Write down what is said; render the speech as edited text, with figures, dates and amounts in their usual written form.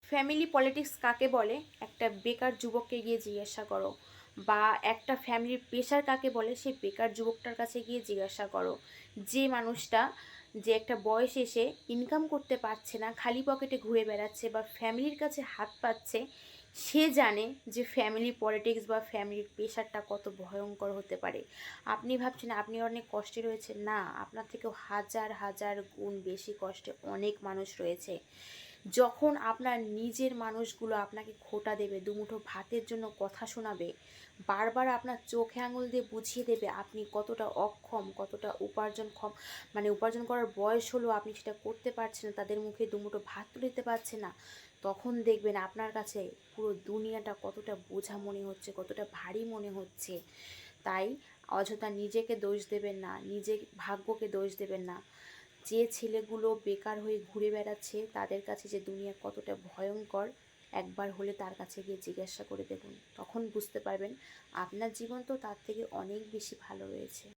Family politics কাকে বলে একটা বেকার যুবককে গিয়ে জিজ্ঞাসা করো, বা একটা ফ্যামিলির প্রেশার কাকে বলে সেই বেকার যুবকটার কাছে গিয়ে জিজ্ঞাসা করো। যে মানুষটা যে একটা বয়স এসে ইনকাম করতে পারছে না, খালি পকেটে ঘুরে বেড়াচ্ছে বা ফ্যামিলির কাছে হাত পাচ্ছে, সে জানে যে ফ্যামিলি পলিটিক্স বা ফ্যামিলির প্রেশারটা কত ভয়ঙ্কর হতে পারে। আপনি ভাবছেন আপনি অনেক কষ্টে রয়েছেন, না, আপনার থেকেও হাজার হাজার গুণ বেশি কষ্টে অনেক মানুষ রয়েছে। যখন আপনার নিজের মানুষগুলো আপনাকে খোঁটা দেবে, দুমুঠো ভাতের জন্য কথা শোনাবে, বারবার আপনার চোখে আঙুল দিয়ে বুঝিয়ে দেবে আপনি কতটা অক্ষম, কতটা উপার্জন করার বয়স হলো আপনি সেটা করতে পারছেন না, তাদের মুখে দুমুঠো ভাত তুলে দিতে পারছেন না, তখন দেখবেন আপনার কাছে পুরো দুনিয়াটা কতটা বোঝা মনে হচ্ছে, কতটা ভারী মনে হচ্ছে। তাই অযথা নিজেকে দোষ দেবেন না, নিজের ভাগ্যকে দোষ দেবেন না। যে ছেলেগুলো বেকার হয়ে ঘুরে বেড়াচ্ছে তাদের কাছে যে দুনিয়া কতটা ভয়ঙ্কর, একবার হলে তার কাছে গিয়ে জিজ্ঞাসা করে দেখুন, তখন বুঝতে পারবেন আপনার জীবন তো তার থেকে অনেক বেশি ভালো রয়েছে।